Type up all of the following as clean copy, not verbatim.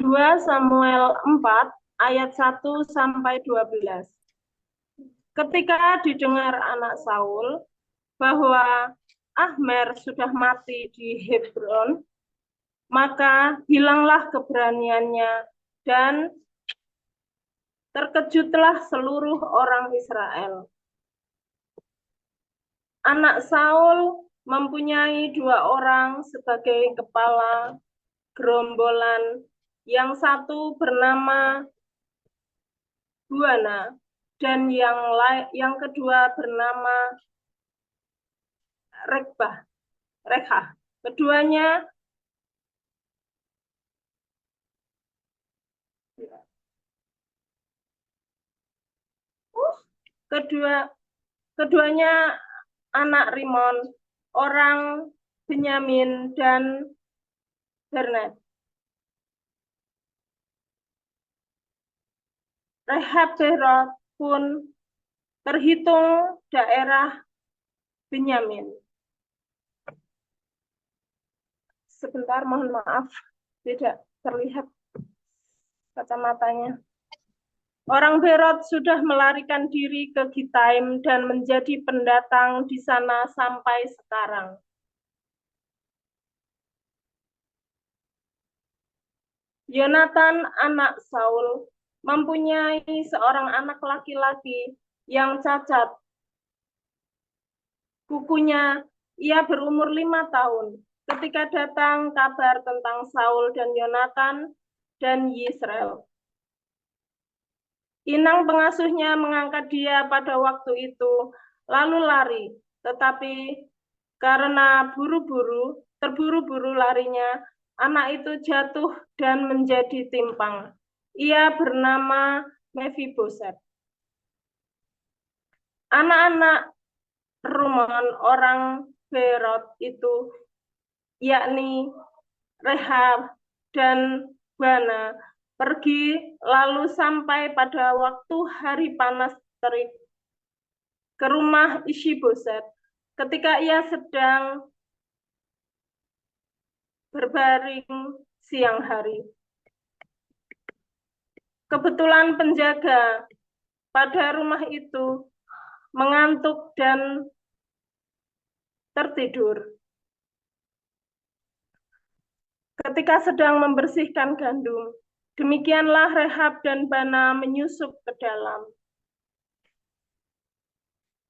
2 Samuel 4 ayat 1 sampai 12. Ketika didengar anak Saul bahwa Ahmer sudah mati di Hebron, maka hilanglah keberaniannya dan terkejutlah seluruh orang Israel. Anak Saul mempunyai 2 orang sebagai kepala gerombolan, yang satu bernama Buana dan yang kedua bernama Rekha. Keduanya keduanya anak Rimon, orang Benyamin dan Bernet. Rehab pun terhitung daerah Benyamin. Sebentar, mohon maaf, tidak terlihat kacamatanya. Orang Berot sudah melarikan diri ke Gitaim dan menjadi pendatang di sana sampai sekarang. Yonatan, anak Saul, mempunyai seorang anak laki-laki yang cacat kukunya. Ia berumur 5 tahun ketika datang kabar tentang Saul dan Yonatan dan Yisrael. Inang pengasuhnya mengangkat dia pada waktu itu, lalu lari. Tetapi karena terburu-buru larinya, anak itu jatuh dan menjadi timpang. Ia bernama Mephiboset. Anak-anak Rumon orang Berot itu, yakni Rehab dan Bana, pergi lalu sampai pada waktu hari panas terik ke rumah Ishiboset ketika ia sedang berbaring siang hari. Kebetulan penjaga pada rumah itu mengantuk dan tertidur ketika sedang membersihkan gandum. Demikianlah Rehab dan Bana menyusup ke dalam.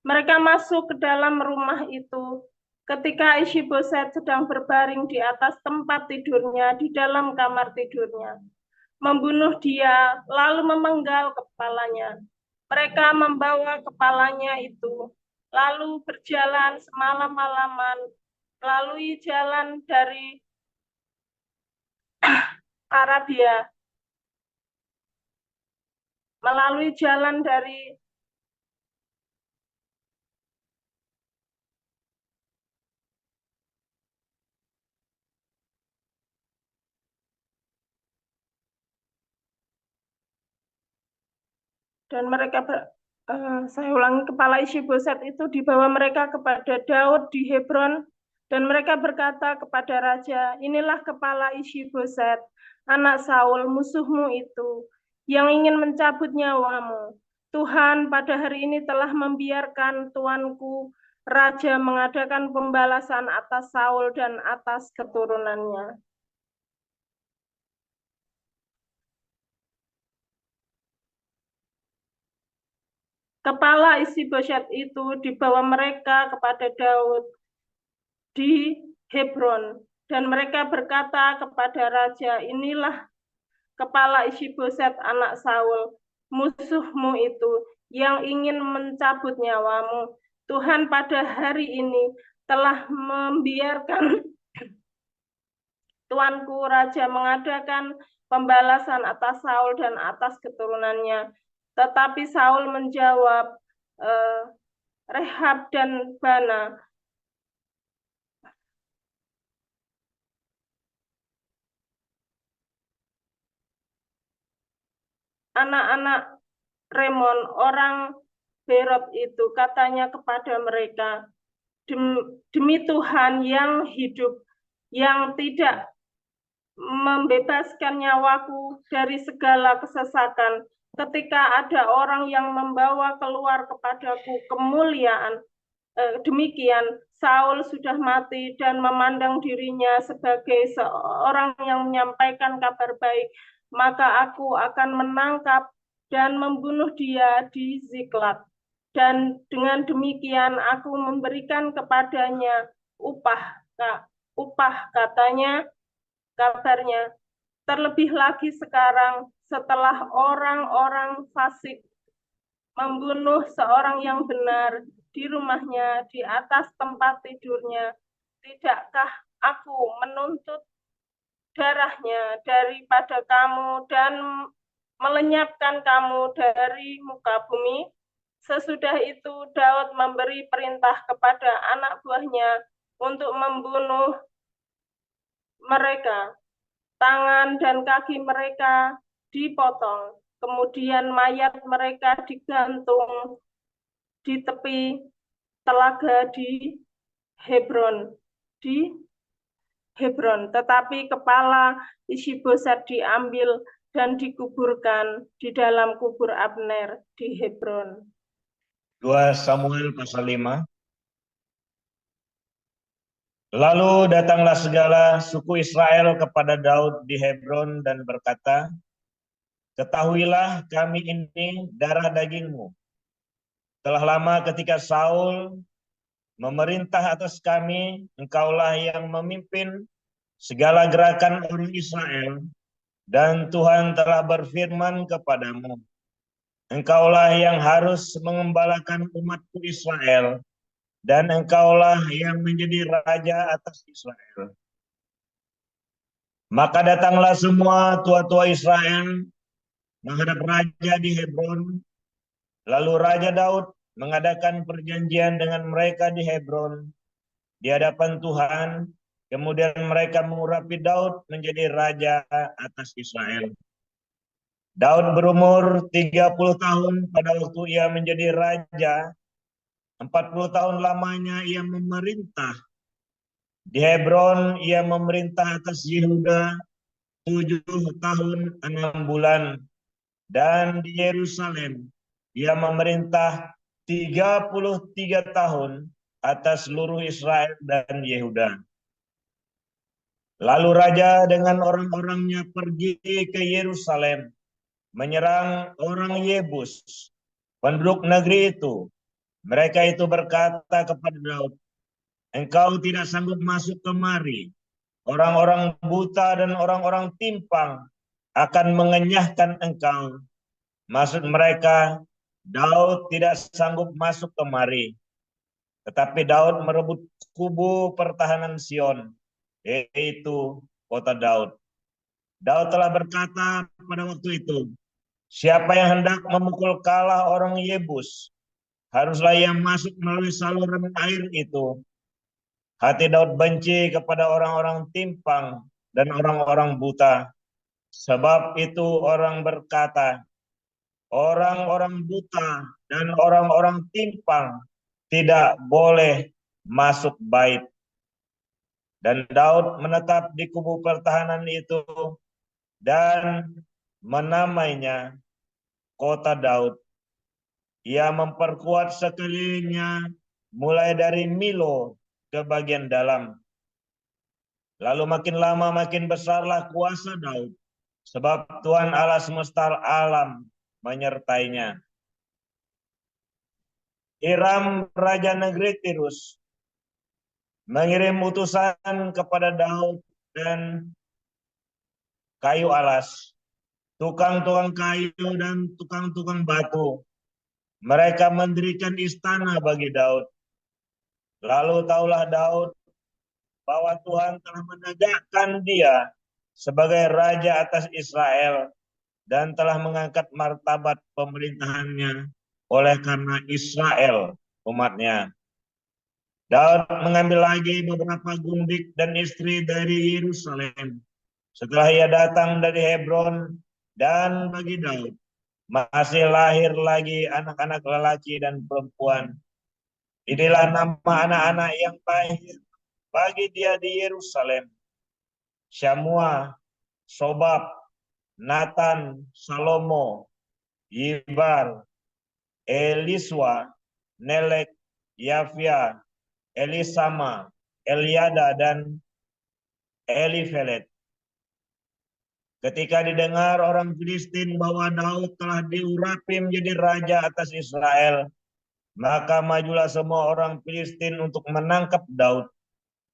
Mereka masuk ke dalam rumah itu ketika Ishiboset sedang berbaring di atas tempat tidurnya di dalam kamar tidurnya. Membunuh dia, lalu memenggal kepalanya. Mereka membawa kepalanya itu, lalu berjalan semalam-malaman, melalui jalan dari Arabia, dan mereka saya ulangi, kepala Ishiboset itu dibawa mereka kepada Daud di Hebron, dan mereka berkata kepada raja, inilah kepala Ishiboset, anak Saul, musuhmu itu, yang ingin mencabut nyawamu. Tuhan pada hari ini telah membiarkan tuanku raja mengadakan pembalasan atas Saul dan atas keturunannya. Kepala Ishiboset itu dibawa mereka kepada Daud di Hebron, dan mereka berkata kepada raja, inilah kepala Ishiboset anak Saul, musuhmu itu, yang ingin mencabut nyawamu. Tuhan pada hari ini telah membiarkan tuanku raja mengadakan pembalasan atas Saul dan atas keturunannya. Tetapi Saul menjawab Rehab dan Bana, anak-anak Remon orang Berot itu, katanya kepada mereka, demi Tuhan yang hidup, yang tidak membebaskan nyawaku dari segala kesesakan. Ketika ada orang yang membawa keluar kepadaku kemuliaan, demikian Saul sudah mati dan memandang dirinya sebagai seorang yang menyampaikan kabar baik, maka aku akan menangkap dan membunuh dia di Ziklag. Dan dengan demikian aku memberikan kepadanya upah, katanya, kabarnya. Terlebih lagi sekarang setelah orang-orang fasik membunuh seorang yang benar di rumahnya, di atas tempat tidurnya, tidakkah aku menuntut darahnya daripada kamu dan melenyapkan kamu dari muka bumi? Sesudah itu Daud memberi perintah kepada anak buahnya untuk membunuh mereka. Tangan dan kaki mereka dipotong, kemudian mayat mereka digantung di tepi telaga di Hebron. Tetapi kepala Ishiboset diambil dan dikuburkan di dalam kubur Abner di Hebron. 2 Samuel pasal 5. Lalu datanglah segala suku Israel kepada Daud di Hebron dan berkata, "Ketahuilah kami ini darah dagingmu. Telah lama ketika Saul memerintah atas kami, engkaulah yang memimpin segala gerakan orang Israel, dan Tuhan telah berfirman kepadamu, engkaulah yang harus mengembalakan umatku Israel, dan engkaulah yang menjadi raja atas Israel." Maka datanglah semua tua-tua Israel menghadap raja di Hebron. Lalu Raja Daud mengadakan perjanjian dengan mereka di Hebron di hadapan Tuhan. Kemudian mereka mengurapi Daud menjadi raja atas Israel. Daud berumur 30 tahun pada waktu ia menjadi raja. 40 tahun lamanya ia memerintah. Di Hebron ia memerintah atas Yehuda 7 tahun 6 bulan. Dan di Yerusalem ia memerintah 33 tahun atas seluruh Israel dan Yehuda. Lalu raja dengan orang-orangnya pergi ke Yerusalem, menyerang orang Yebus, penduduk negeri itu. Mereka itu berkata kepada Daud, "Engkau tidak sanggup masuk kemari. Orang-orang buta dan orang-orang timpang akan mengenyahkan engkau." Maksud mereka, Daud tidak sanggup masuk kemari. Tetapi Daud merebut kubu pertahanan Sion, yaitu kota Daud. Daud telah berkata pada waktu itu, "Siapa yang hendak memukul kalah orang Yebus, haruslah ia masuk melalui saluran air itu." Hati Daud benci kepada orang-orang timpang dan orang-orang buta. Sebab itu orang berkata, orang-orang buta dan orang-orang timpang tidak boleh masuk bait. Dan Daud menetap di kubu pertahanan itu dan menamainya kota Daud. Ia memperkuat sekelilingnya mulai dari Milo ke bagian dalam. Lalu makin lama makin besarlah kuasa Daud, sebab Tuhan Allah semesta alam menyertainya. Hiram raja negeri Tirus mengirim utusan kepada Daud dan kayu alas, tukang-tukang kayu dan tukang-tukang batu. Mereka mendirikan istana bagi Daud. Lalu taulah Daud bahwa Tuhan telah menegakkan dia sebagai raja atas Israel dan telah mengangkat martabat pemerintahannya oleh karena Israel umatnya. Daud mengambil lagi beberapa gundik dan istri dari Yerusalem. Setelah ia datang dari Hebron, dan bagi Daud masih lahir lagi anak-anak lelaki dan perempuan. Inilah nama anak-anak yang lahir bagi dia di Yerusalem: Syamua, Sobab, Nathan, Salomo, Yibar, Eliswa, Nelek, Yafia, Elisama, Eliada, dan Elifelet. Ketika didengar orang Filistin bahwa Daud telah diurapi menjadi raja atas Israel, maka majulah semua orang Filistin untuk menangkap Daud.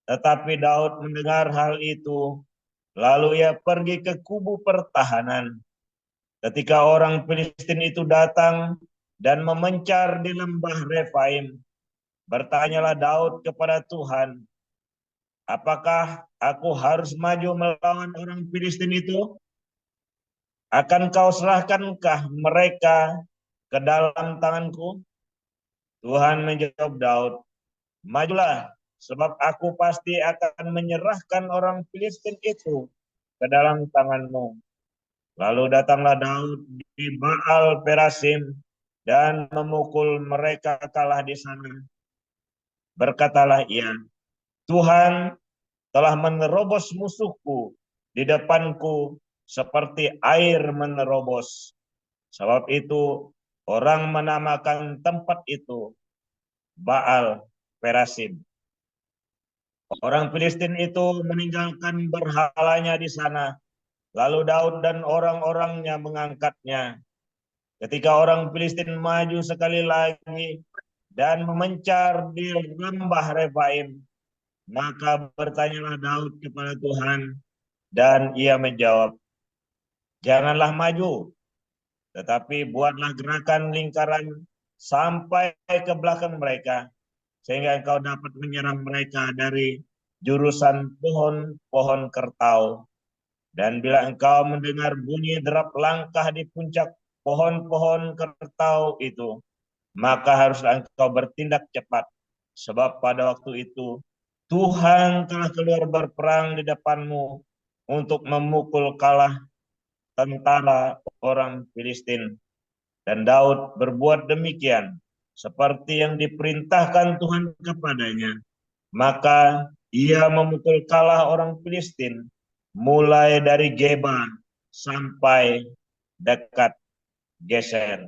Tetapi Daud mendengar hal itu, lalu ia pergi ke kubu pertahanan. Ketika orang Filistin itu datang dan memencar di lembah Refaim, bertanyalah Daud kepada Tuhan, apakah aku harus maju melawan orang Filistin itu? Akan kau serahkankah mereka ke dalam tanganku? Tuhan menjawab Daud, majulah, sebab aku pasti akan menyerahkan orang Filistin itu ke dalam tanganmu. Lalu datanglah Daud di Baal Perasim dan memukul mereka kalah di sana. Berkatalah ia, Tuhan telah menerobos musuhku di depanku seperti air menerobos. Sebab itu orang menamakan tempat itu Baal Perasim. Orang Filistin itu meninggalkan berhalanya di sana. Lalu Daud dan orang-orangnya mengangkatnya. Ketika orang Filistin maju sekali lagi dan memencar di lembah Refaim, maka bertanyalah Daud kepada Tuhan, dan ia menjawab, janganlah maju, tetapi buatlah gerakan lingkaran sampai ke belakang mereka, sehingga engkau dapat menyerang mereka dari jurusan pohon-pohon kertau. Dan bila engkau mendengar bunyi derap langkah di puncak pohon-pohon kertau itu, maka haruslah engkau bertindak cepat. Sebab pada waktu itu Tuhan telah keluar berperang di depanmu untuk memukul kalah tentara orang Filistin. Dan Daud berbuat demikian seperti yang diperintahkan Tuhan kepadanya. Maka ia memukul kalah orang Filistin mulai dari Geba sampai dekat Geser.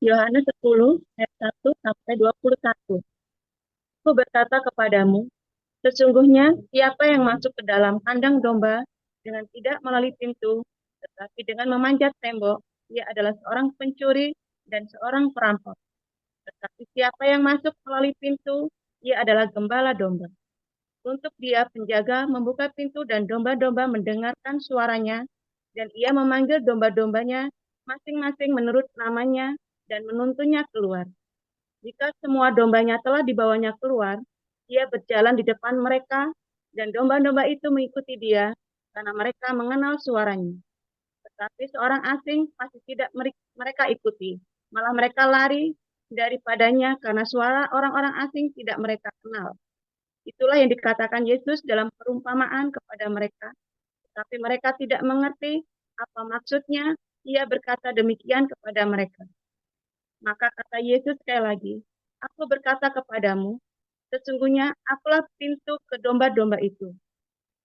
Yohanes 10 ayat 1 sampai 21. Aku berkata kepadamu, sesungguhnya siapa yang masuk ke dalam kandang domba dengan tidak melalui pintu, tetapi dengan memanjat tembok, ia adalah seorang pencuri dan seorang perampok. Tetapi siapa yang masuk melalui pintu, ia adalah gembala domba. Untuk dia penjaga membuka pintu dan domba-domba mendengarkan suaranya, dan ia memanggil domba-dombanya masing-masing menurut namanya dan menuntunnya keluar. Jika semua dombanya telah dibawanya keluar, ia berjalan di depan mereka, dan domba-domba itu mengikuti dia, karena mereka mengenal suaranya. Tetapi seorang asing pasti tidak mereka ikuti, malah mereka lari daripadanya karena suara orang-orang asing tidak mereka kenal. Itulah yang dikatakan Yesus dalam perumpamaan kepada mereka, tetapi mereka tidak mengerti apa maksudnya. Ia berkata demikian kepada mereka. Maka kata Yesus sekali lagi, aku berkata kepadamu, sesungguhnya akulah pintu ke domba-domba itu.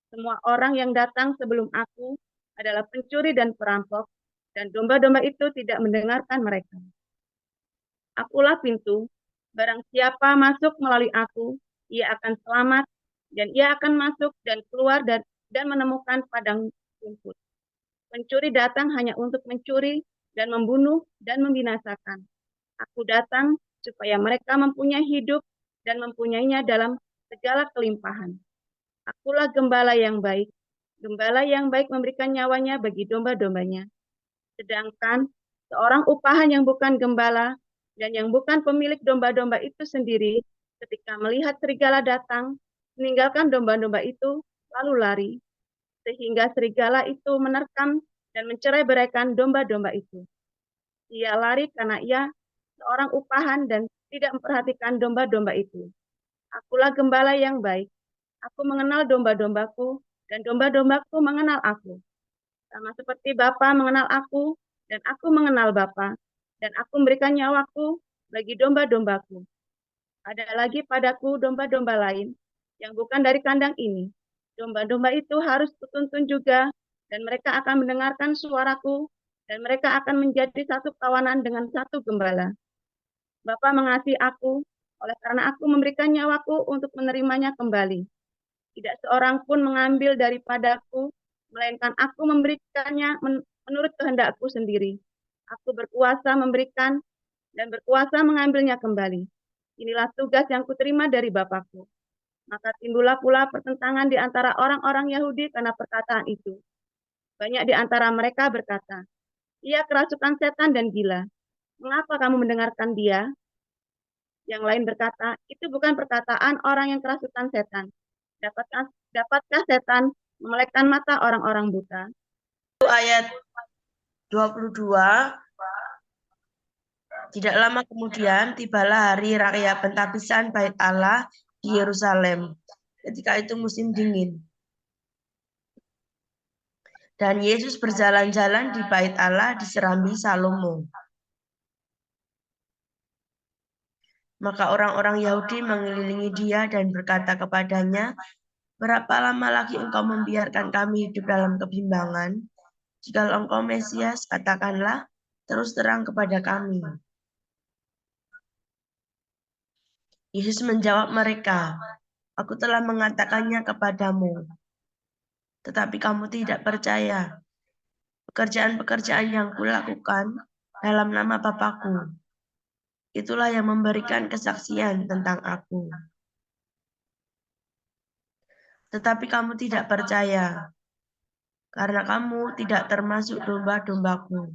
Semua orang yang datang sebelum aku adalah pencuri dan perampok, dan domba-domba itu tidak mendengarkan mereka. Akulah pintu, barang siapa masuk melalui aku, ia akan selamat, dan ia akan masuk dan keluar dan menemukan padang rumput. Pencuri datang hanya untuk mencuri dan membunuh dan membinasakan. Aku datang supaya mereka mempunyai hidup dan mempunyainya dalam segala kelimpahan. Akulah gembala yang baik. Gembala yang baik memberikan nyawanya bagi domba-dombanya. Sedangkan seorang upahan yang bukan gembala dan yang bukan pemilik domba-domba itu sendiri, ketika melihat serigala datang, meninggalkan domba-domba itu, lalu lari. Sehingga serigala itu menerkam dan mencerai-beraikan domba-domba itu. Ia lari karena ia seorang upahan dan tidak memperhatikan domba-domba itu. Akulah gembala yang baik. Aku mengenal domba-dombaku dan domba-dombaku mengenal aku. Sama seperti Bapa mengenal aku dan aku mengenal Bapa, dan aku memberikan nyawaku bagi domba-dombaku. Ada lagi padaku domba-domba lain yang bukan dari kandang ini. Domba-domba itu harus kutuntun juga, dan mereka akan mendengarkan suaraku, dan mereka akan menjadi satu kawanan dengan satu gembala. Bapa mengasihi aku, oleh karena aku memberikan nyawaku untuk menerimanya kembali. Tidak seorang pun mengambil daripadaku, melainkan aku memberikannya menurut kehendakku sendiri. Aku berkuasa memberikan dan berkuasa mengambilnya kembali. Inilah tugas yang kuterima dari Bapakku. Maka timbullah pula pertentangan di antara orang-orang Yahudi karena perkataan itu. Banyak di antara mereka berkata, ia kerasukan setan dan gila. Mengapa kamu mendengarkan dia? Yang lain berkata, itu bukan perkataan orang yang kerasukan setan. Dapatkah setan memelekkan mata orang-orang buta? Ayat 22. Tidak lama kemudian tibalah hari raya pentapisan Bait Allah di Yerusalem. Ketika itu musim dingin. Dan Yesus berjalan-jalan di Bait Allah di serambi Salomo. Maka orang-orang Yahudi mengelilingi dia dan berkata kepadanya, berapa lama lagi engkau membiarkan kami hidup dalam kebimbangan? Jika engkau Mesias, katakanlah terus terang kepada kami. Yesus menjawab mereka, aku telah mengatakannya kepadamu, tetapi kamu tidak percaya. Pekerjaan-pekerjaan yang kulakukan dalam nama Bapakku, itulah yang memberikan kesaksian tentang aku. Tetapi kamu tidak percaya, karena kamu tidak termasuk domba-dombaku.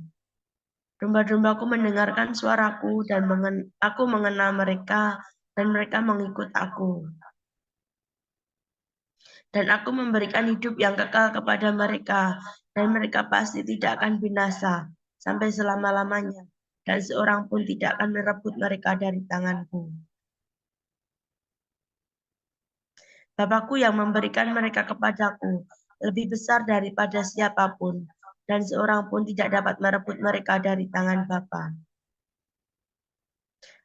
Domba-dombaku mendengarkan suaraku dan aku mengenal mereka dan mereka mengikut aku. Dan aku memberikan hidup yang kekal kepada mereka dan mereka pasti tidak akan binasa sampai selama-lamanya dan seorang pun tidak akan merebut mereka dari tanganku. Bapakku yang memberikan mereka kepadaku lebih besar daripada siapapun dan seorang pun tidak dapat merebut mereka dari tangan Bapa.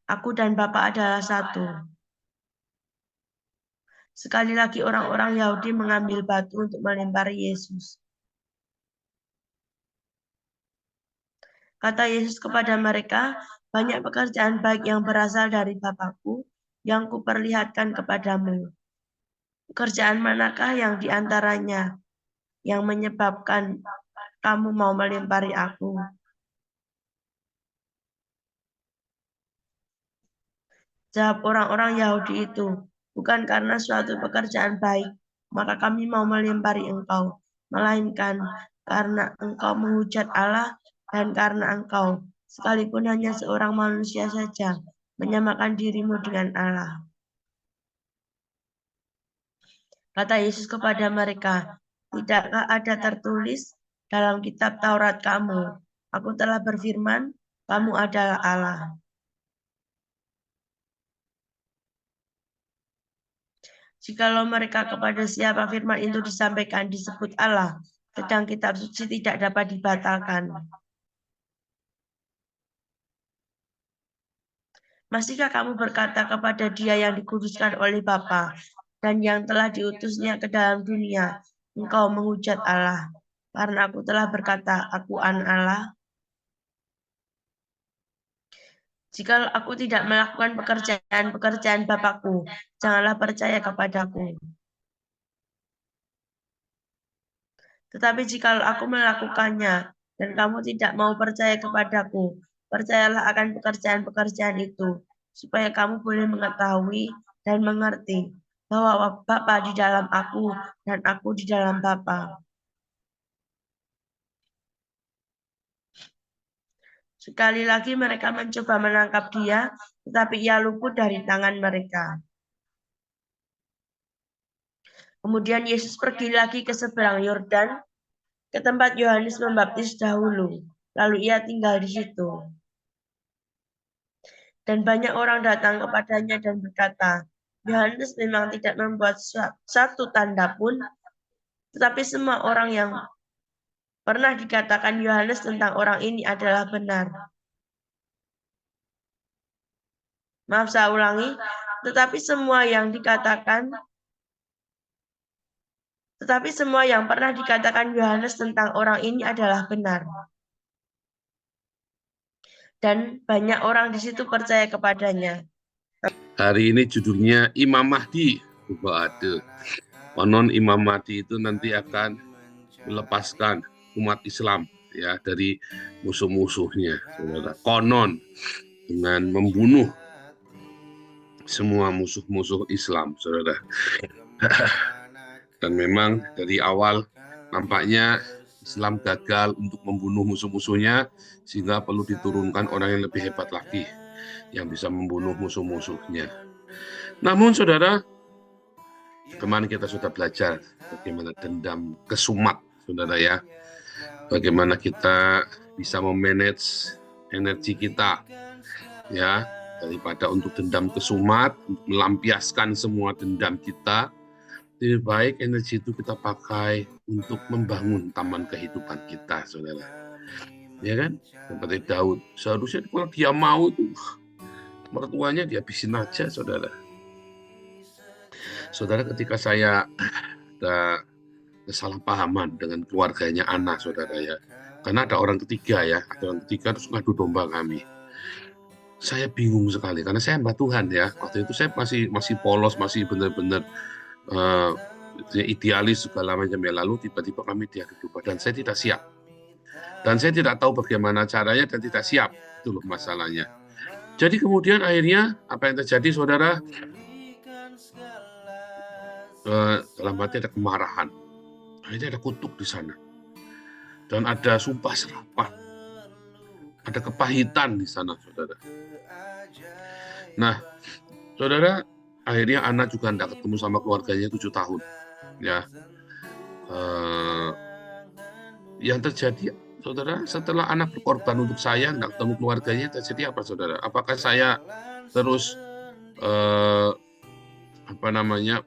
Aku dan Bapa adalah satu. Sekali lagi orang-orang Yahudi mengambil batu untuk melempari Yesus. Kata Yesus kepada mereka, banyak pekerjaan baik yang berasal dari Bapakku yang kuperlihatkan kepadamu. Pekerjaan manakah yang diantaranya yang menyebabkan kamu mau melempari aku? Jawab orang-orang Yahudi itu, bukan karena suatu pekerjaan baik, maka kami mau melempari engkau, melainkan karena engkau menghujat Allah dan karena engkau, sekalipun hanya seorang manusia saja, menyamakan dirimu dengan Allah. Kata Yesus kepada mereka, tidakkah ada tertulis dalam kitab Taurat kamu, aku telah berfirman, kamu adalah Allah. Jikalau mereka kepada siapa firman itu disampaikan disebut Allah, sedang kitab suci tidak dapat dibatalkan. Masihkah kamu berkata kepada dia yang dikuduskan oleh Bapa dan yang telah diutusnya ke dalam dunia, engkau menghujat Allah, karena aku telah berkata, aku anak Allah? Jika aku tidak melakukan pekerjaan-pekerjaan Bapakku, janganlah percaya kepadaku. Tetapi jika aku melakukannya dan kamu tidak mau percaya kepadaku, percayalah akan pekerjaan-pekerjaan itu, supaya kamu boleh mengetahui dan mengerti bahwa Bapa di dalam aku dan aku di dalam Bapa. Sekali lagi mereka mencoba menangkap dia, tetapi ia luput dari tangan mereka. Kemudian Yesus pergi lagi ke seberang Yordan, ke tempat Yohanes membaptis dahulu. Lalu ia tinggal di situ. Dan banyak orang datang kepadanya dan berkata, Yohanes memang tidak membuat satu tanda pun, tetapi semua orang yang pernah dikatakan Yohanes tentang orang ini adalah benar. Maaf, saya ulangi. Tetapi semua yang dikatakan Tetapi semua yang pernah dikatakan Yohanes tentang orang ini adalah benar. Dan banyak orang di situ percaya kepadanya. Hari ini judulnya Imam Mahdi. Ada. Konon Imam Mahdi itu nanti akan melepaskan umat Islam ya dari musuh-musuhnya, saudara. Konon dengan membunuh semua musuh-musuh Islam, saudara. Dan memang dari awal nampaknya Islam gagal untuk membunuh musuh-musuhnya, sehingga perlu diturunkan orang yang lebih hebat lagi yang bisa membunuh musuh-musuhnya. Namun saudara, kemarin kita sudah belajar bagaimana dendam kesumat, saudara ya. Bagaimana kita bisa memanage energi kita, ya, daripada untuk dendam kesumat, untuk melampiaskan semua dendam kita. Lebih baik energi itu kita pakai untuk membangun taman kehidupan kita, saudara. Ya kan? Seperti Daud, seharusnya kalau dia mau itu mertuanya dihabisin aja, saudara. Saudara, ketika saya ada kesalahpahaman dengan keluarganya Ana, saudara ya, karena ada orang ketiga ya, ada orang ketiga terus ngadu domba kami. Saya bingung sekali karena saya hamba Tuhan ya. Waktu itu saya masih polos, masih benar-benar idealis segala macam ya. Lalu tiba-tiba kami diadu domba dan saya tidak siap. Dan saya tidak tahu bagaimana caranya dan tidak siap. Itu loh masalahnya. Jadi kemudian akhirnya apa yang terjadi, saudara? Dalam hati ada kemarahan. Akhirnya ada kutuk di sana. Dan ada sumpah serapah. Ada kepahitan di sana, saudara. Nah, saudara, akhirnya Ana juga tidak ketemu sama keluarganya 7 tahun. Ya, yang terjadi, saudara, setelah anak berkorban untuk saya, tidak ketemu keluarganya, terjadi apa, saudara? Apakah saya terus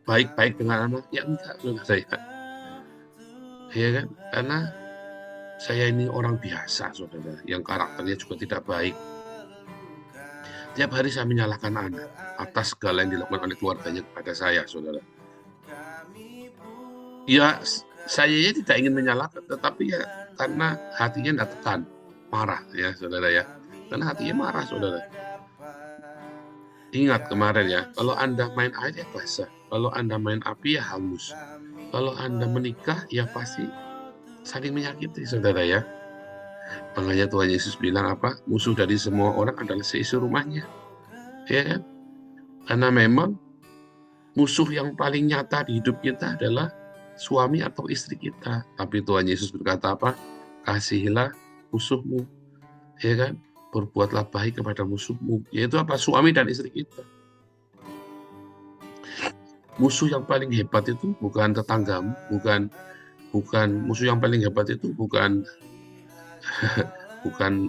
baik-baik dengan anak? Ya enggak, saudara. Ya kan? Karena saya ini orang biasa, saudara, yang karakternya juga tidak baik. Tiap hari saya menyalahkan anak atas segala yang dilakukan oleh keluarganya kepada saya, saudara. Ya, saya tidak ingin menyalahkan, tetapi ya karena hatinya tidak tekan, marah ya, saudara ya. Karena hatinya marah, saudara. Ingat kemarin ya, kalau Anda main air ya basah, kalau Anda main api ya hangus, kalau Anda menikah ya pasti saling menyakiti, saudara ya. Makanya Tuhan Yesus bilang apa? Musuh dari semua orang adalah seisi rumahnya. Ya kan? Karena memang musuh yang paling nyata di hidup kita adalah suami atau istri kita. Tapi Tuhan Yesus berkata apa? Kasihilah musuhmu. Ya kan? Berbuatlah baik kepada musuhmu. Yaitu apa? Suami dan istri kita. Musuh yang paling hebat itu bukan tetanggamu, bukan musuh yang paling hebat itu bukan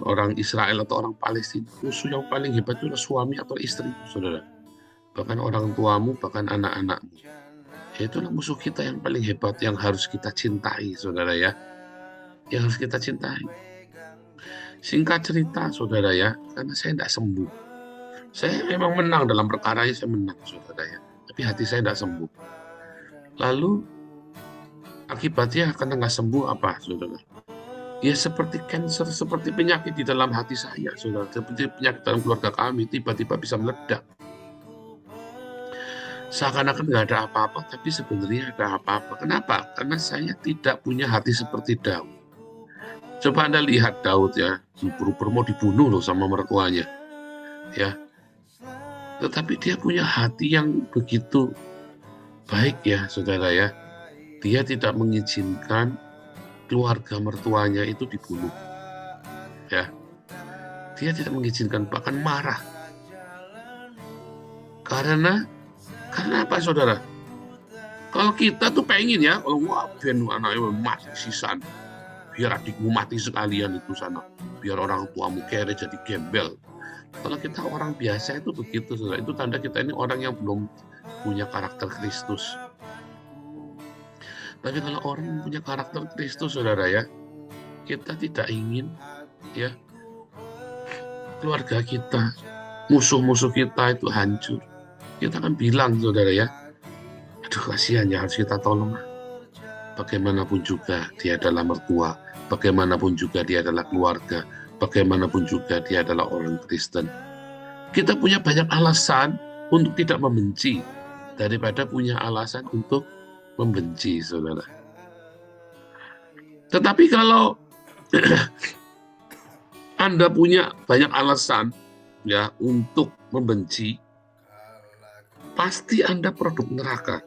orang Israel atau orang Palestina. Musuh yang paling hebat itu adalah suami atau istri, saudara. Bahkan orang tuamu, bahkan anak-anakmu. Itulah musuh kita yang paling hebat, yang harus kita cintai, saudara ya. Yang harus kita cintai. Singkat cerita, saudara ya, karena saya tidak sembuh. Saya memang menang dalam perkara ini, saya menang, saudara ya. Tapi hati saya tidak sembuh. Lalu akibatnya karena nggak sembuh apa, saudara? Ya seperti kanker, seperti penyakit di dalam hati saya, saudara. Seperti penyakit dalam keluarga kami, tiba-tiba bisa meledak. Seakan-akan nggak ada apa-apa, tapi sebenarnya ada apa-apa. Kenapa? Karena saya tidak punya hati seperti Daud. Coba Anda lihat Daud ya, buru-buru mau dibunuh loh sama mertuanya. Ya. Tetapi dia punya hati yang begitu baik ya, saudara ya. Dia tidak mengizinkan keluarga mertuanya itu dibunuh. Ya. Dia tidak mengizinkan, bahkan marah. Karena apa, saudara? Kalau kita tuh pengen ya, kalau wah ben anaknya mati sisan, biar adikmu mati sekalian itu sana, biar orang tuamu kere jadi gembel. Kalau kita orang biasa itu begitu, saudara. Itu tanda kita ini orang yang belum punya karakter Kristus. Tapi kalau orang yang punya karakter Kristus, saudara ya, kita tidak ingin ya keluarga kita, musuh-musuh kita itu hancur. Kita akan bilang, saudara ya, aduh kasihan ya, harus kita tolong. bagaimanapun juga dia adalah mertua, bagaimanapun juga dia adalah keluarga, bagaimanapun juga dia adalah orang Kristen. Kita punya banyak alasan untuk tidak membenci daripada punya alasan untuk membenci, saudara. Tetapi kalau Anda punya banyak alasan ya untuk membenci, pasti Anda produk neraka.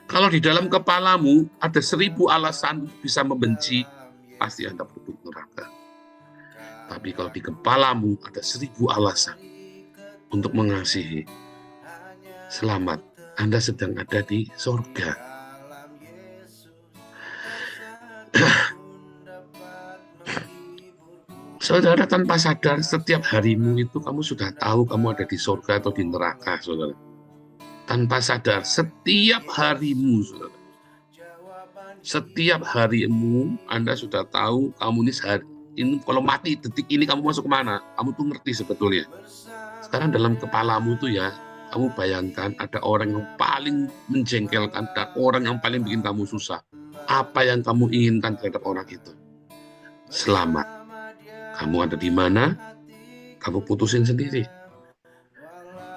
Kalau di dalam kepalamu ada 1000 alasan bisa membenci, pasti Anda produk neraka. Tapi kalau di kepalamu ada 1000 alasan untuk mengasihi, selamat, Anda sedang ada di sorga. Saudara, tanpa sadar setiap harimu itu kamu sudah tahu kamu ada di sorga atau di neraka, saudara. Tanpa sadar setiap harimu, saudara. Setiap harimu Anda sudah tahu kamu ini kalau mati detik ini kamu masuk kemana, kamu tuh ngerti sebetulnya. Sekarang dalam kepalamu tuh ya, kamu bayangkan ada orang yang paling menjengkelkan, ada orang yang paling bikin kamu susah. Apa yang kamu inginkan terhadap orang itu? Selamat. Kamu ada di mana? Kamu putusin sendiri.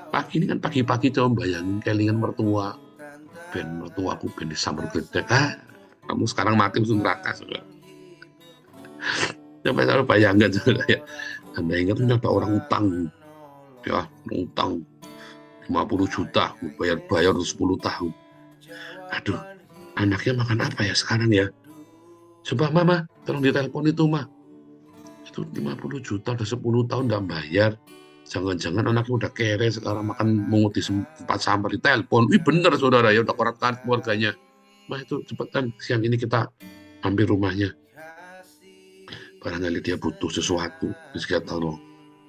Pagi ini kan pagi-pagi coba bayangin kelingan mertua. Ben mertuaku ben disamber gede. Kamu sekarang mati masuk neraka, saudara. Coba saya bayangkan, saudara ya. Anda ingat ada orang utang, ya, utang 50 juta, bayar 10 tahun. Aduh, anaknya makan apa ya sekarang ya? Coba mama, tolong ditelepon itu mah. Itu 50 juta udah 10 tahun nggak bayar. Jangan-jangan anaknya udah kere sekarang makan mungut di tempat sampah, ditelepon. Wih bener saudara ya, udah korat-korat keluarganya. Mah itu cepetan siang ini kita ambil rumahnya. Barangkali dia butuh sesuatu. Terus kita tolong.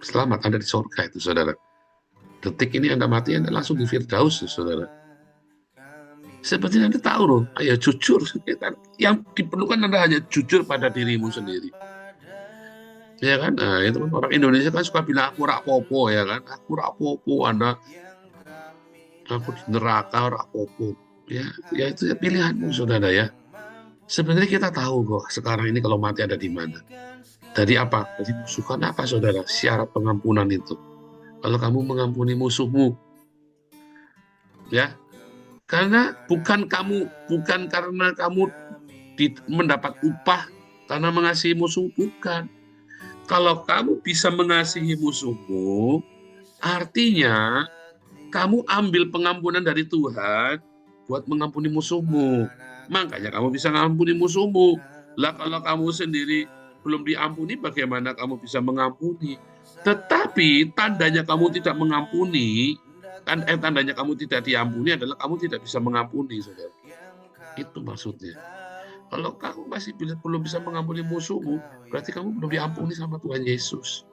Selamat, Anda di surga itu saudara. Detik ini Anda mati, Anda langsung di Firdaus saudara. Seperti Anda tahu loh, ayo jujur. Yang diperlukan Anda hanya jujur pada dirimu sendiri. Ya kan, nah, itu kan orang Indonesia kan suka bilang aku rapopo ya kan, aku rapopo, Anda, aku di neraka rapopo, ya itu ya pilihanmu saudara ya. Sebenarnya kita tahu kok sekarang ini kalau mati ada di mana. Dari apa? Dari musuh. Kan apa saudara? Syarat pengampunan itu. Kalau kamu mengampuni musuhmu, ya, karena bukan karena kamu mendapat upah karena mengasihi musuh, bukan. Kalau kamu bisa mengasihi musuhmu, artinya kamu ambil pengampunan dari Tuhan buat mengampuni musuhmu. Makanya kamu bisa mengampuni musuhmu. Lah kalau kamu sendiri belum diampuni, bagaimana kamu bisa mengampuni? Tetapi tandanya kamu tidak mengampuni, tandanya kamu tidak diampuni adalah kamu tidak bisa mengampuni, saudara. Itu maksudnya. Kalau kamu masih belum bisa mengampuni musuhmu, berarti kamu belum diampuni sama Tuhan Yesus.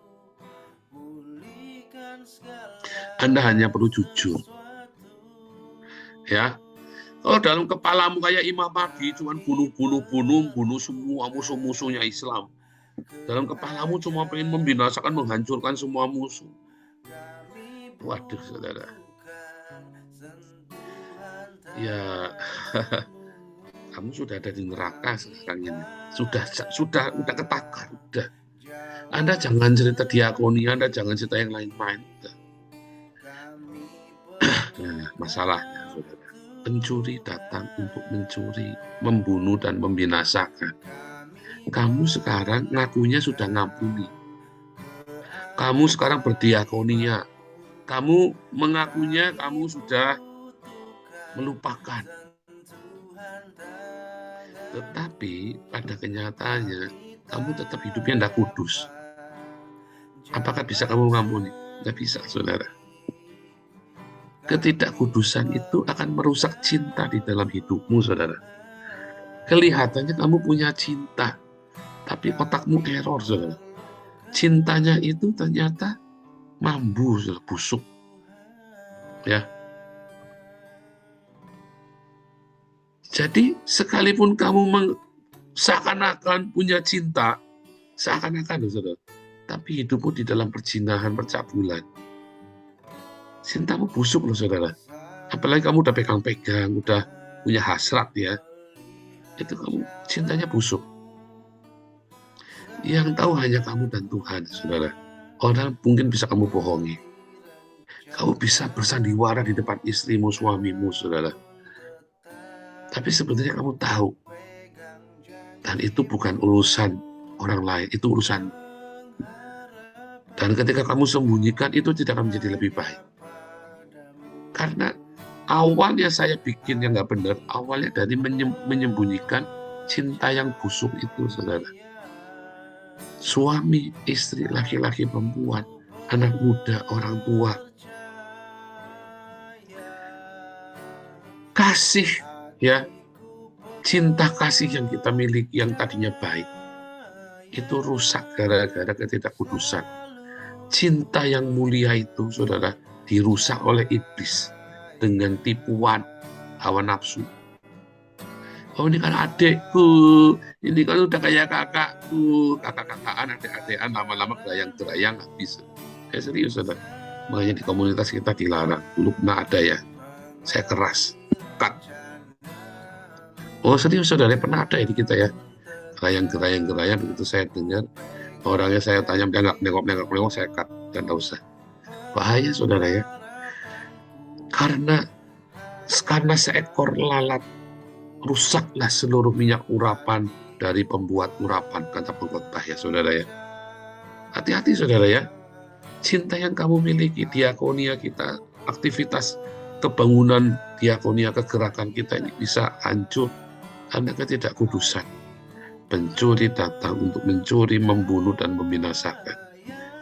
Anda hanya perlu jujur. Ya. Kalau dalam kepalamu kayak Imam Mahdi, cuma bunuh semua musuh-musuhnya Islam. Dalam kepalamu cuma pengen membinasakan, menghancurkan semua musuh. Waduh, saudara. Ya, kamu sudah ada di neraka sekarang ini. Sudah ketakar, udah. Anda jangan cerita diakoni, Anda jangan cerita yang lain-lain. Nah, masalahnya, saudara. Pencuri datang untuk mencuri, membunuh, dan membinasakan. Kamu sekarang ngakunya sudah ngampuni. Kamu sekarang berdiakonia. Kamu mengakunya kamu sudah melupakan. Tetapi pada kenyataannya kamu tetap hidupnya tidak kudus. Apakah bisa kamu mengampuni? Tidak bisa, saudara. Ketidakkudusan itu akan merusak cinta di dalam hidupmu, saudara. Kelihatannya kamu punya cinta, tapi otakmu error, saudara. Cintanya itu ternyata mambu, saudara, busuk. Ya. Jadi sekalipun kamu seakan-akan punya cinta, seakan-akan, saudara, tapi hidupmu di dalam perzinahan, percabulan. Cintamu busuk loh, saudara. Apalagi kamu udah pegang-pegang, udah punya hasrat ya, itu kamu cintanya busuk. Yang tahu hanya kamu dan Tuhan, saudara. Orang mungkin bisa kamu bohongi. Kamu bisa bersandiwara di depan istrimu, suamimu, saudara. Tapi sebenarnya kamu tahu. Dan itu bukan urusan orang lain, itu urusan. Dan ketika kamu sembunyikan, itu tidak akan menjadi lebih baik. Karena awalnya saya bikin yang nggak benar, awalnya dari menyembunyikan cinta yang busuk itu, saudara. Suami, istri, laki-laki, perempuan, anak muda, orang tua. Kasih, ya, cinta kasih yang kita miliki yang tadinya baik, itu rusak gara-gara ketidakkudusan. Cinta yang mulia itu, saudara, dirusak oleh iblis dengan tipuan hawa nafsu. Oh, ini kan adekku, ini kan udah kayak kakakku, kakak-kakakan, adik-adikan, lama-lama gerayang-gerayang nggak bisa. Serius, saudara. Makanya di komunitas kita dilarang. Dulu pernah ada ya, saya keras, cut. Oh serius, saudara, pernah ada ya di kita ya, gerayang-gerayang, begitu saya dengar, orangnya saya tanya, dia nggak nengok, saya cut, dan nggak usah. Bahaya, saudara ya. Karena seekor lalat, rusaklah seluruh minyak urapan dari pembuat urapan, kata pengkhotbah ya, saudara ya. Hati-hati, saudara ya. Cinta yang kamu miliki, diakonia kita, aktivitas kebangunan diakonia, kegerakan kita ini bisa hancur karena ketidakkudusan. Pencuri datang untuk mencuri, membunuh, dan membinasakan.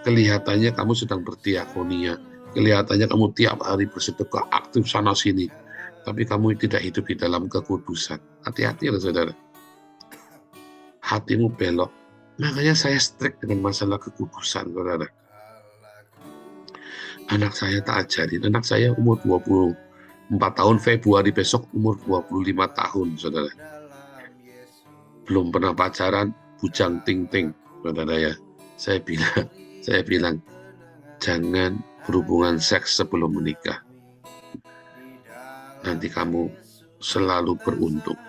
Kelihatannya kamu sedang berdiakonia, kelihatannya kamu tiap hari bersedekah, aktif sana-sini, tapi kamu tidak hidup di dalam kekudusan. Hati-hati loh, saudara. Hatimu belok. Makanya saya strict dengan masalah kekudusan, saudara. Anak saya tak ajarin. Anak saya umur 24 tahun, Februari besok umur 25 tahun, saudara. Belum pernah pacaran, bujang ting-ting, saudara ya. Saya bilang, jangan berhubungan seks sebelum menikah. Nanti kamu selalu beruntung.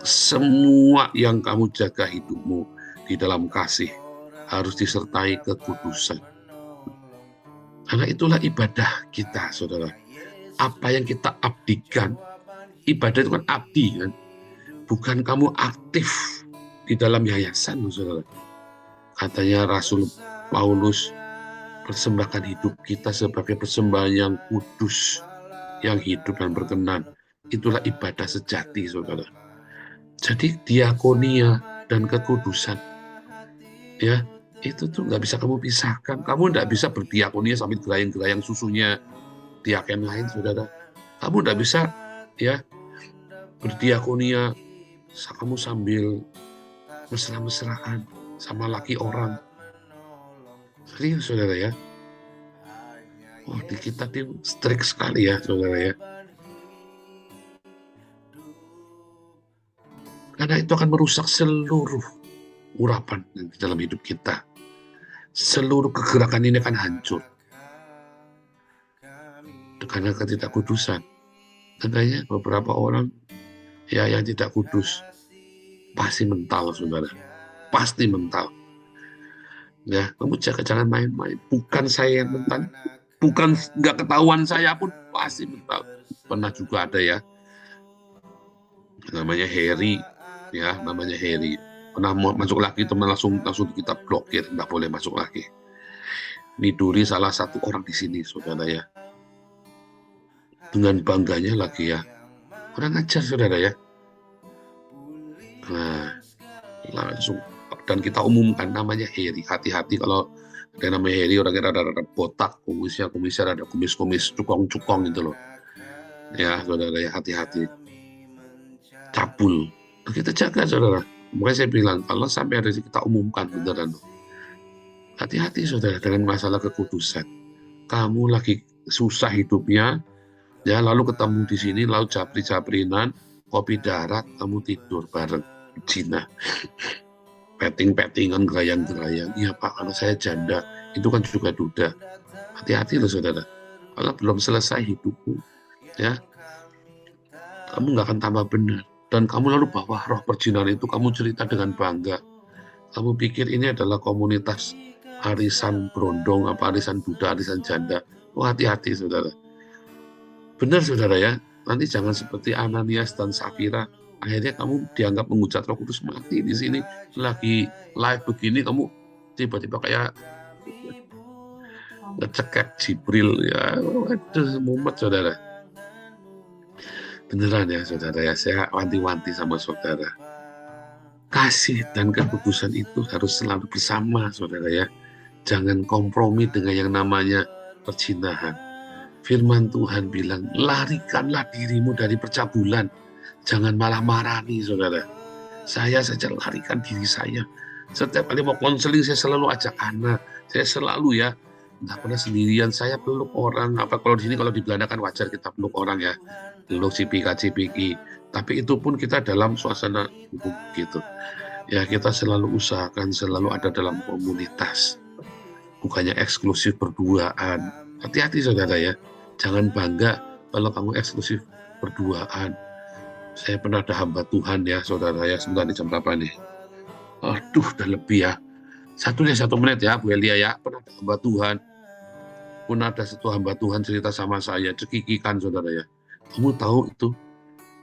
Semua yang kamu jaga hidupmu di dalam kasih harus disertai kekudusan. Karena itulah ibadah kita, saudara. Apa yang kita abdikan, ibadah itu kan abdi, kan? Bukan kamu aktif di dalam yayasan, saudara. Katanya Rasul Paulus, persembahkan hidup kita sebagai persembahan yang kudus, yang hidup dan berkenan. Itulah ibadah sejati, saudara. Jadi diakonia dan kekudusan, ya, itu tuh nggak bisa kamu pisahkan. Kamu nggak bisa berdiakonia sambil gerayang-gerayang susunya diaken lain, saudara. Kamu nggak bisa, ya, berdiakonia kamu sambil mesra-mesraan sama laki orang. Serius, saudara ya. Wah, di kita tuh strict sekali ya, saudara ya. Karena itu akan merusak seluruh urapan di dalam hidup kita. Seluruh kegerakan ini akan hancur karena ketidakkudusan. Makanya beberapa orang ya yang tidak kudus pasti mental, saudara. Pasti mental. Ya, kamu jangan main-main. Bukan saya yang mental, bukan nggak ketahuan saya pun pasti mental. Pernah juga ada ya, namanya Harry, ya, namanya Harry. Pernah mau masuk lagi, teman langsung kita blokir, nggak boleh masuk lagi. Niduri salah satu orang di sini, saudara ya. Dengan bangganya lagi ya, kurang ajar, saudara ya. Nah, langsung, dan kita umumkan namanya Harry. Hati-hati kalau ada namanya Harry, orangnya rada-rada botak, kumisnya ada kumis-kumis cukong-cukong gitu loh. Ya, saudara ya, hati-hati. Cabul. Nah, kita jaga, saudara. Makanya saya bilang, kalau sampai ada kita umumkan beneran. Hati-hati, saudara, dengan masalah kekudusan. Kamu lagi susah hidupnya, ya, lalu ketemu di sini, lalu japri-japrinan, kopi darat, kamu tidur bareng Cina. Petting-pettingan, gerayang-gerayang. Iya Pak, kalau saya janda, itu kan juga duda. Hati-hati loh, saudara. Kalau belum selesai hidupmu, ya, kamu nggak akan tambah benar. Dan kamu lalu bawa roh perjinan itu, kamu cerita dengan bangga. Kamu pikir ini adalah komunitas arisan berondong, apa arisan Buddha, arisan janda. Oh, hati-hati, saudara. Benar, saudara ya. Nanti jangan seperti Ananias dan Safira. Akhirnya kamu dianggap menghujat Roh Kudus, mati di sini. Lagi live begini, kamu tiba-tiba kayak ngecekek Jibril. Ya, waduh, mumet, saudara. Beneran ya, saudara ya. Saya wanti-wanti sama saudara. Kasih dan kekudusan itu harus selalu bersama, saudara ya. Jangan kompromi dengan yang namanya perzinahan. Firman Tuhan bilang, larikanlah dirimu dari percabulan. Jangan malah marani, saudara. Saya saja larikan diri saya. Setiap kali mau konseling, saya selalu ajak anak. Saya selalu ya, nggak pernah sendirian. Saya peluk orang. Apa kalau di sini, kalau di Belanda kan wajar kita peluk orang ya. Peluk cipika-cipiki. Tapi itu pun kita dalam suasana hukum gitu. Ya, kita selalu usahakan selalu ada dalam komunitas. Bukannya eksklusif berduaan. Hati-hati, saudara ya. Jangan bangga kalau kamu eksklusif berduaan. Saya pernah ada hamba Tuhan ya, saudara ya. Sebentar, di jam berapa nih? Aduh, udah lebih ya. 1 menit ya, Bu Elia ya. Pernah ada hamba Tuhan. Pun ada satu hamba Tuhan cerita sama saya, cekikikan, saudara ya. Kamu tahu itu?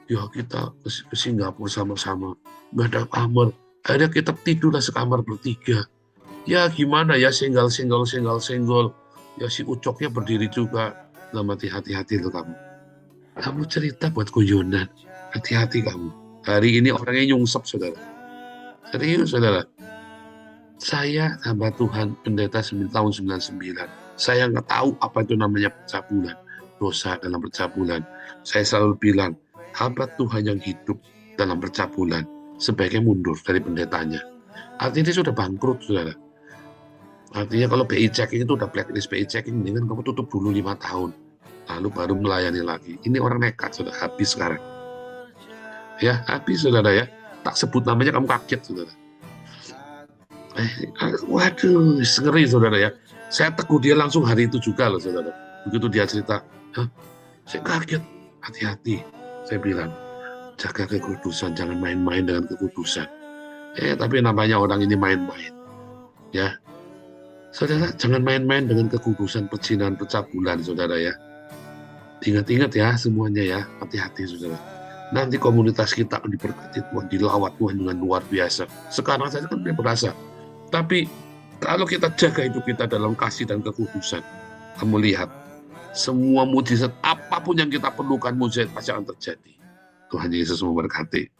Ya, kita ke Singapura sama-sama. Nggak ada kamar. Akhirnya kita tidurlah sekamar bertiga. Ya gimana ya, senggol. Ya si Ucoknya berdiri juga. Hati-hati loh kamu. Kamu cerita buat guyonan. Hati-hati kamu. Hari ini orangnya nyungsep, saudara. Serius, saudara. Saya hamba Tuhan, pendeta tahun 99. Saya nggak tahu apa itu namanya percabulan. Dosa dalam percabulan. Saya selalu bilang, hamba Tuhan yang hidup dalam percabulan sebaiknya mundur dari pendetanya. Artinya dia sudah bangkrut, saudara. Artinya kalau BI checking itu udah blacklist BI checking, mendingan kamu tutup dulu 5 tahun. Lalu baru melayani lagi. Ini orang nekat, sudah habis sekarang. Ya, habis, saudara ya. Tak sebut namanya kamu kaget, saudara. Waduh, ngeri, saudara ya. Saya tegur dia langsung hari itu juga loh, saudara. Begitu dia cerita, saya kaget. Hati-hati, saya bilang. Jaga kekudusan, jangan main-main dengan kekudusan. Tapi namanya orang ini main-main. Ya. Saudara, jangan main-main dengan kekudusan, perjinan, percabulan, saudara ya. Ingat-ingat ya semuanya ya, hati-hati, saudara. Nanti komunitas kita akan diberkati Tuhan, dilawat Tuhan dengan luar biasa. Sekarang saja kan belum berasa. Tapi kalau kita jaga hidup kita dalam kasih dan kekudusan, kamu lihat, semua mujizat apapun yang kita perlukan, mujizat pasti akan terjadi. Tuhan Yesus memberkati.